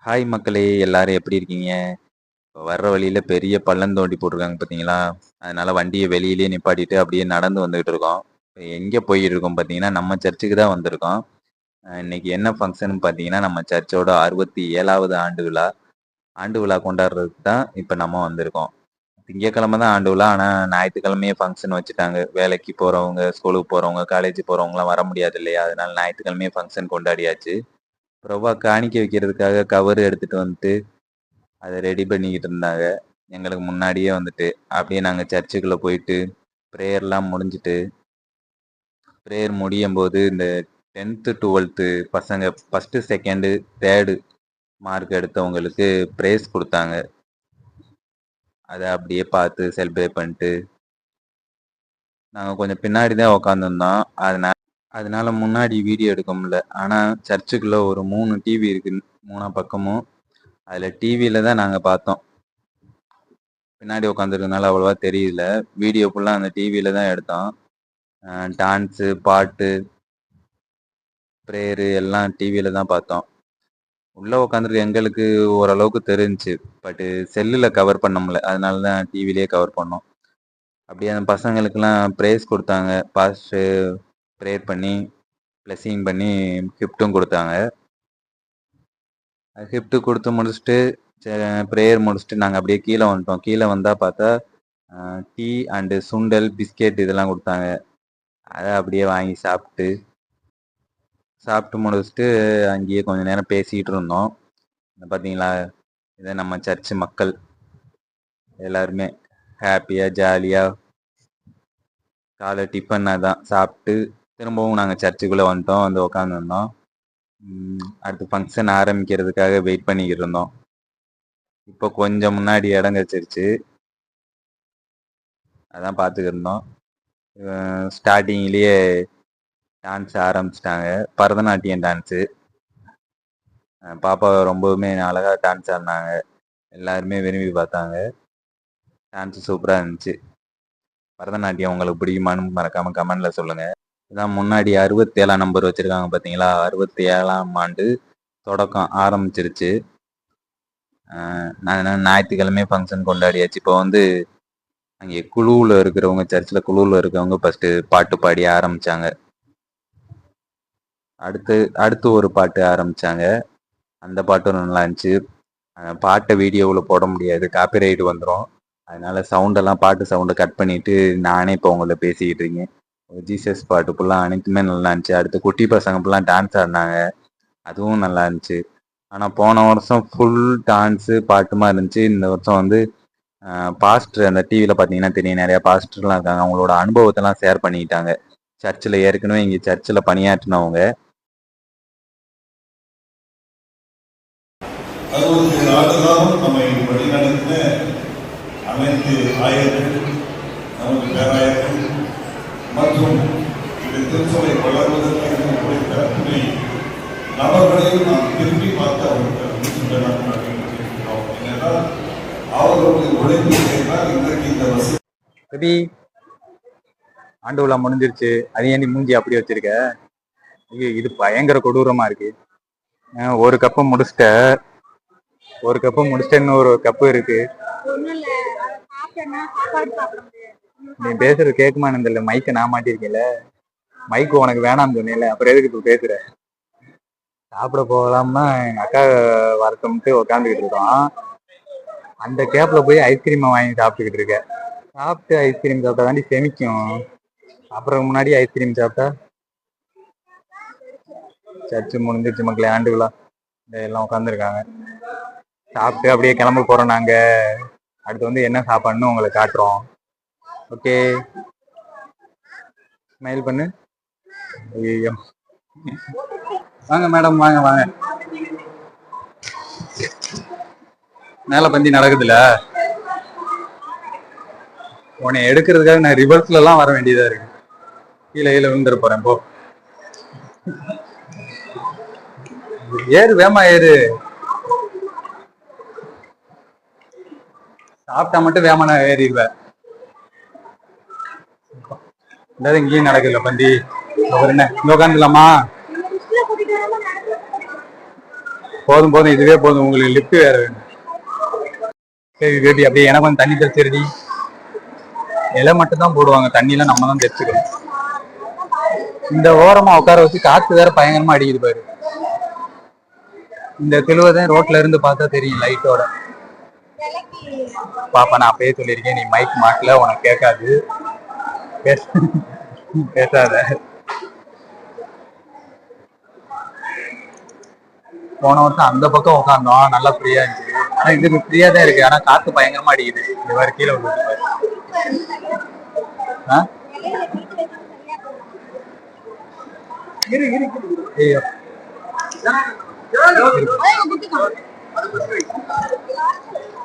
Hi மக்களே, எல்லாரும் எப்படி இருக்கீங்க? வர்ற வழியில பெரிய பள்ளம் தோண்டி போட்டிருக்காங்க பார்த்தீங்களா? அதனால வண்டிய வெளியிலேயே நிப்பாட்டிட்டு அப்படியே நடந்து வந்துகிட்டு இருக்கோம். எங்க போயிட்டு இருக்கோம் பார்த்தீங்கன்னா, நம்ம சர்ச்சுக்கு தான் வந்திருக்கோம். இன்னைக்கு என்ன ஃபங்ஷன்னு பார்த்தீங்கன்னா, நம்ம சர்ச்சோட 67வது ஆண்டு விழா. ஆண்டு விழா கொண்டாடுறதுக்கு தான் இப்ப நம்ம வந்திருக்கோம். திங்கட்கிழமை தான் ஆண்டு விழா. ஆனா ஞாயித்துக்கிழமையே ஃபங்ஷன் வச்சுட்டாங்க. வேலைக்கு போறவங்க, ஸ்கூலுக்கு போறவங்க, காலேஜ் போறவங்கலாம் வர முடியாது இல்லையா? அதனால ஞாயித்துக்கிழமையே ஃபங்ஷன் கொண்டாடியாச்சு. அப்புறமா காணிக்கை வைக்கிறதுக்காக கவர் எடுத்துட்டு வந்துட்டு அதை ரெடி பண்ணிக்கிட்டு இருந்தாங்க. எங்களுக்கு முன்னாடியே வந்துட்டு அப்படியே நாங்கள் சர்ச்சுக்குள்ள போயிட்டு ப்ரேயர்லாம் முடிஞ்சிட்டு ப்ரேயர் முடியும் போது இந்த 10th 12th பசங்க ஃபஸ்ட்டு செகண்டு தேர்டு மார்க் எடுத்தவங்களுக்கு ப்ரைஸ் கொடுத்தாங்க. அதை அப்படியே பார்த்து செலிப்ரேட் பண்ணிட்டு நாங்கள் கொஞ்சம் பின்னாடி தான் உக்காந்துருந்தோம். அதனால முன்னாடி வீடியோ எடுக்க முடியல. ஆனால் சர்ச்சுக்குள்ள ஒரு 3 டிவி இருக்கு, 3 பக்கமும். அதில் டிவியில தான் நாங்கள் பார்த்தோம். பின்னாடி உட்காந்துருக்கனால அவ்வளோவா தெரியல. வீடியோ ஃபுல்லாக அந்த டிவியில தான் எடுத்தோம். டான்ஸு, பாட்டு, ப்ரேயரு எல்லாம் டிவியில தான் பார்த்தோம். உள்ளே உட்காந்துருக்க எங்களுக்கு ஓரளவுக்கு தெரிஞ்சுச்சு. பட்டு செல்லில் கவர் பண்ண முடியல. அதனால தான் டிவிலேயே கவர் பண்ணோம். அப்படியே அந்த பசங்களுக்கெல்லாம் ப்ரைஸ் கொடுத்தாங்க. பாஸ்ட்டு ப்ரேயர் பண்ணி ப்ளெஸ்ஸிங் பண்ணி கிஃப்ட்டும் கொடுத்தாங்க. கிஃப்ட்டு கொடுத்து முடிச்சுட்டு ப்ரேயர் முடிச்சுட்டு நாங்கள் அப்படியே கீழே வந்துட்டோம். கீழே வந்தால் பார்த்தா டீ அண்டு சுண்டல், பிஸ்கெட் இதெல்லாம் கொடுத்தாங்க. அதை அப்படியே வாங்கி சாப்பிட்டு முடிச்சுட்டு அங்கேயே கொஞ்ச நேரம் பேசிக்கிட்டு இருந்தோம். பார்த்தீங்களா, இதை நம்ம சர்ச்சு மக்கள் எல்லாருமே ஹாப்பியாக ஜாலியாக காலை டிஃபன் தான் சாப்பிட்டு திரும்பவும் நாங்கள் சர்ச்சுக்குள்ளே வந்துட்டோம். வந்து உட்காந்துருந்தோம். அடுத்து ஃபங்க்ஷன் ஆரம்பிக்கிறதுக்காக வெயிட் பண்ணிக்கிட்டு இருந்தோம். இப்போ கொஞ்சம் முன்னாடி இடம் கிடச்சிருச்சு, அதான் பார்த்துக்கிட்டு இருந்தோம். ஸ்டார்டிங்லேயே டான்ஸ் ஆரம்பிச்சிட்டாங்க, பரதநாட்டியம் டான்ஸு. பாப்பா ரொம்பவுமே அழகாக டான்ஸ் ஆடினாங்க. எல்லாருமே விரும்பி பார்த்தாங்க. டான்ஸு சூப்பராக இருந்துச்சு. பரதநாட்டியம் உங்களுக்கு பிடிக்குமான்னு மறக்காமல் கமெண்டில் சொல்லுங்கள். இதான் முன்னாடி 67ஆம் நம்பர் வச்சுருக்காங்க பார்த்தீங்களா? 67ஆம் ஆண்டு தொடக்கம் ஆரம்பிச்சிருச்சு. நான் ஞாயிற்றுக்கிழமை ஃபங்க்ஷன் கொண்டாடியாச்சு. இப்போ வந்து அங்கே குழுவில் இருக்கிறவங்க, சர்ச்சில் குழுவில் இருக்கிறவங்க ஃபஸ்ட்டு பாட்டு பாடி ஆரம்பித்தாங்க. அடுத்து ஒரு பாட்டு ஆரம்பித்தாங்க. அந்த பாட்டும் நல்லா இருந்துச்சு. பாட்டை வீடியோவில் போட முடியாது, காப்பிரைட் வந்துடும். அதனால சவுண்டெல்லாம் பாட்டு சவுண்டை கட் பண்ணிவிட்டு நானே இப்போ உங்கள்ட்ட பேசிக்கிட்டு இருக்கேன். ஜீசஸ் பாட்டு ஃபுல்லாக அனைத்துமே நல்லா இருந்துச்சு. அடுத்து குட்டி பசங்க ஃபுல்லாக டான்ஸ் ஆடினாங்க, அதுவும் நல்லா இருந்துச்சு. ஆனால் போன வருஷம் ஃபுல் டான்ஸு பாட்டுமா இருந்துச்சு. இந்த வருஷம் வந்து பாஸ்டர், அந்த டிவியில் பார்த்தீங்கன்னா தெரியும், நிறையா பாஸ்டர்லாம் இருக்காங்க. அவங்களோட அனுபவத்தெல்லாம் ஷேர் பண்ணிக்கிட்டாங்க. சர்ச்சில் ஏற்கனவே இங்கே சர்ச்சில் பணியாற்றினவங்க. 67 ஆண்டுகாலம் நம்மை வழிநடத்தின அனைத்து ஆயர்கள், நமது பேராயர்கள் மற்றும் இந்த திருச்சபை வளர்வதற்கு உழைத்த துணை நபர்களையும் நாம் திரும்பி பார்த்து அவர்களுக்கு ஏனென்றால் அவர்களுடைய உழைப்பு செய்தால் இன்றைக்கு இந்த வசதி. ஆண்டு விழா முடிஞ்சிருச்சு, அது ஏன் மூஞ்சி அப்படி வச்சிருக்க? இது பயங்கர கொடூரமா இருக்கு. ஒரு கப்பு முடிச்சிட்ட, இன்னும் ஒரு கப்பு இருக்கு. நீ பேசுறது கேட்குமான்னு தெரியல. மைக்கை நான் மாட்டிருக்கேன்ல, மைக்கு உனக்கு வேணாம்னு சொன்னேன்ல, அப்புறம் எதுக்கு இப்போ பேசுற? சாப்பிட போகலாம்னா எங்க அக்கா வரட்டும்ட்டு உட்காந்துக்கிட்டு இருக்கோம். அந்த கேப்ல போய் ஐஸ்கிரீமை வாங்கி சாப்பிட்டுக்கிட்டு இருக்க. சாப்பிட்டு ஐஸ்கிரீம் சாப்பிட்டா தாண்டி செமிக்கும். அப்புறம் முன்னாடி ஐஸ்கிரீம் சாப்பிட்டா. சர்ச்சு முடிஞ்சிருச்சு மக்களே, ஆண்டு விழா எல்லாம் உட்காந்துருக்காங்க. சாப்பிட்டு அப்படியே கிளம்ப போறோம் நாங்க. அடுத்து வந்து என்ன சாப்பாடுன்னு உங்களுக்கு காட்டுறோம். ஓகே, ஸ்மைல் பண்ணு. ஐயோ, வாங்க மேடம், வாங்க வாங்க. மேல பந்தி நடக்குதுல்ல, உன்னை எடுக்கிறதுக்காக நான் ரிவர்ஸ்ல எல்லாம் வர வேண்டியதா இருக்கு. கீழே விழுந்துட போறேன். போ, ஏறு, வேமா ஏறு. சாப்பிட்டா மட்டும் வேமா நான் ஏறிடுவேன். எல்லாரும் இங்கேயும் நடக்குதுல்ல பந்தி. என்ன இங்க உட்காந்துலாமா? போதும் போதும், இதுவே போதும். உங்களுக்கு லிஃப்ட் வேற வேணும். சரி பேபி, அப்படியே எனக்கு கொஞ்சம் தண்ணி தெளிச்சிருடி. இலை மட்டும் தான் போடுவாங்க, தண்ணியெல்லாம் நம்ம தான் தெளிச்சுக்கணும். இந்த ஓரமா உட்கார வச்சு காத்து வேற பயங்கரமா அடிக்குது பாரு. இந்த தெளிவதான் ரோட்ல இருந்து பார்த்தா தெரியும் லைட்டோட. பாப்பா, நான் அப்பயே சொல்லியிருக்கேன், நீ மைக் மாட்டல, உனக்கு கேட்காது, பேசாத. போன வருஷம் அந்த பக்கம் உட்காந்தோம், நல்லா ஃப்ரீயா இருந்துச்சு. ஆனா இதுக்கு ஃப்ரீயா தான் இருக்கு, ஆனா காத்து பயங்கரமா அடிக்குது. இது வரை கீழே விழுந்து ஐயோ,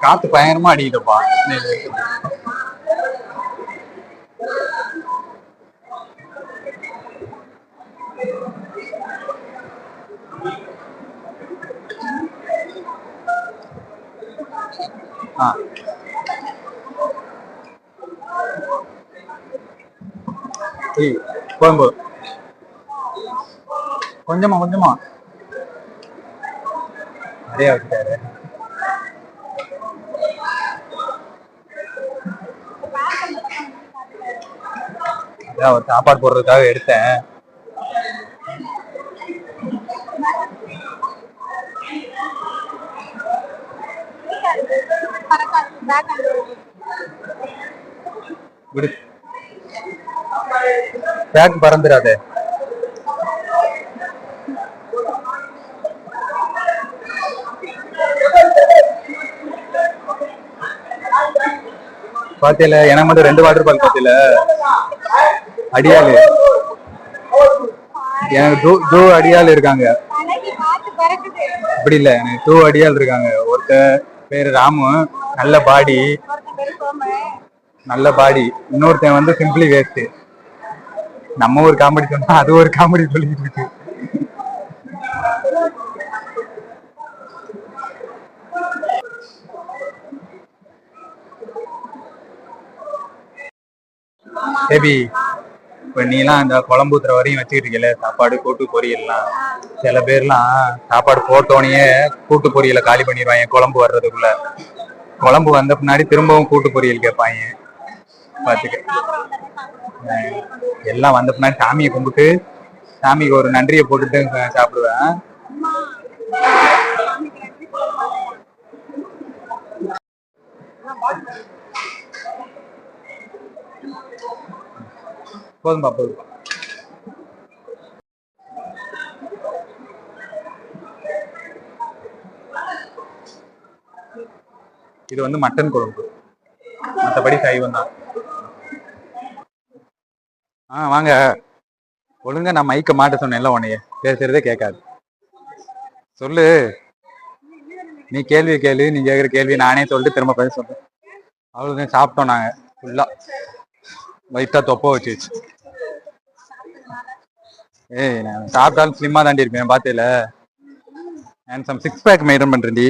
காத்து பயங்கரமா அடிக்குதுப்பா. போகும்போது கொஞ்சமா கொஞ்சமா நிறைய வச்சுட்டாரு. அதான் சாப்பாடு போடுறதுக்காக எடுத்தேன். பேக் பறந்துடாதே. பாத்தியில எனக்கு மட்டும் 2 வாட்டர் பால் பாத்தியில அடியாளு. எனக்கு 2 அடியாள் இருக்காங்க. அப்படி இல்ல, எனக்கு 2 அடியாள் இருக்காங்க. ஒருத்தர் பேரு ராமு, நல்ல பாடி, இன்னொருத்தன் வந்து சிம்பிளி வேஸ்ட். நம்ம ஒரு காமெடி சொன்னா அது ஒரு காமெடி சொல்லிட்டு இருக்கு. பேபி, இப்ப நீலாம் இந்த குழம்பு ஊத்துற வரையும் வச்சுக்கிட்டு இருக்கல, சாப்பாடு கூட்டு பொரியல்லாம். சில பேர்லாம் சாப்பாடு போட்டோனையே கூட்டு பொரியலை காலி பண்ணிடுவாங்க. குழம்பு வர்றதுக்குள்ள, குழம்பு வந்த பின்னாடி திரும்பவும் கூட்டு பொரியல் கேட்பாங்க. பாத்துக்க, எல்லாம் வந்த பின்னாடி சாமியை கும்பிட்டு சாமிக்கு ஒரு நன்றியை போட்டுட்டு சாப்பிடுவேன். போதும்பா போதும்பா. இது வந்து மட்டன் குழம்பு, மற்றபடி சைவம் தான். வாங்க, ஒழுங்கா நான் மைக்க மாட்ட சொன்னேன்ல, உன்னைய பேசுறதே கேட்காது. சொல்லு, நீ கேள்வி கேளு, நீ கேட்குற கேள்வி நானே சொல்லிட்டு திரும்ப பேச சொல்றேன். அவ்வளோதான். சாப்பிட்டோம் நாங்க ஃபுல்லா, வயிற்றா தொப்ப வச்சுச்சு. நான் சாப்பிட்டாலும் ஸ்லிம்மா தாண்டி இருப்பேன். பாத்தியில ஹேண்ட்ஸம் 6 பேக் மெயின்டைன் பண்றேன்டி.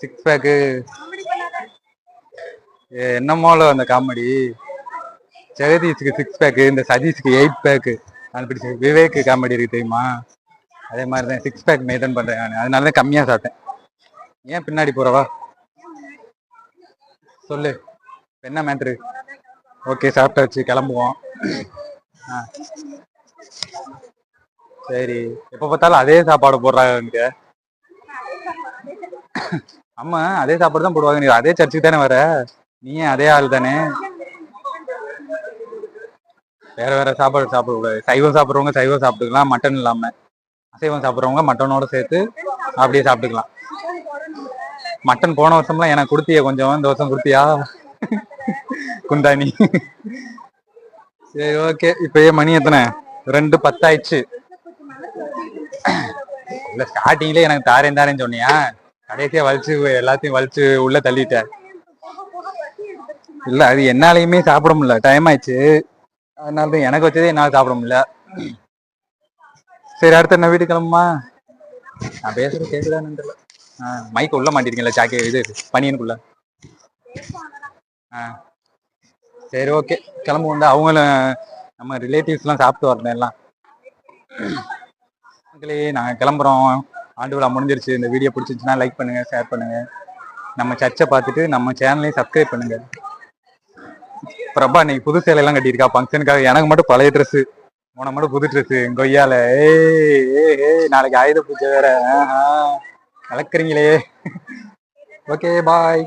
6 பேக்கு என்னமோல அந்த காமெடி. ஜெகதீஷுக்கு 6 பேக்கு, இந்த சதீஷுக்கு 8 பேக்கு. அப்படி விவேக் காமெடி இருக்கு தெரியுமா, அதே மாதிரிதான் 6 பேக் மெயின்டைன் பண்றேன் நான். அதனாலதான் கம்மியா சாப்பிட்டேன். ஏன் பின்னாடி போறவா, சொல்லு என்ன மேட்ரு? ஓகே, சாப்பிட்டாச்சு, கிளம்புவோம். சரி, எப்ப பார்த்தாலும் அதே சாப்பாடு போடுறாங்க. ஆமா, அதே சாப்பாடு தான் போடுவாங்க. நீ அதே சர்ச்சுக்கு தானே வர, நீ அதே ஆள் தானே. வேற வேற சாப்பாடு சாப்பிடக்கூடாது. சைவம் சாப்பிட்றவங்க சைவம் சாப்பிட்டுக்கலாம், மட்டன் இல்லாம. அசைவம் சாப்பிட்றவங்க மட்டனோட சேர்த்து அப்படியே சாப்பிட்டுக்கலாம். மட்டன் போன வருஷம்லாம் எனக்கு கொடுத்திய கொஞ்சம், இந்த வருஷம் கொடுத்தியா குந்தாணி? சரி ஓகே. இப்பயே மணி எத்தனை? 2:10 ஆயிடுச்சு. இல்ல, ஸ்டார்டிங்ல எனக்கு தாரேன்னு சொன்னியா, கடைசியா வலிச்சு எல்லாத்தையும் வலிச்சு உள்ள தள்ளிட்ட. இல்ல, அது என்னாலையுமே சாப்பிட முடியல, டைம் ஆயிடுச்சு. அதனாலதான் எனக்கு வச்சதே என்னால சாப்பிட முடியல. சரி, அடுத்த என்ன வீட்டு கிளம்புமா? நான் பேசுறது கேக்குதான்னு தெரியல. மைக் உள்ள மாட்டிருக்கீங்களா ஜாக்கே, இது பனியனுக்குள்ள. சரி ஓகே, கிளம்புவோம். அவங்களும் நம்ம ரிலேட்டிவ்ஸ் எல்லாம் சாப்பிட்டு வரணும் எல்லாம். நாங்க கிளம்புறோம். ஆண்டு விழா முடிஞ்சிருச்சு. இந்த வீடியோ பிடிச்சிருச்சுன்னா லைக் பண்ணுங்க, ஷேர் பண்ணுங்க. நம்ம சர்ச்சை பார்த்துட்டு நம்ம சேனலையும் சப்ஸ்கிரைப் பண்ணுங்க. பிரபா இன்னைக்கு புது சேலையெல்லாம் கட்டியிருக்கா ஃபங்க்ஷனுக்காக. எனக்கு மட்டும் பழைய ட்ரெஸ்ஸு, உனக்கு மட்டும் புது ட்ரெஸ்ஸு கொய்யால. நாளைக்கு ஆயுத பூஜை வேற. கலக்குறீங்களே. ஓகே பாய்.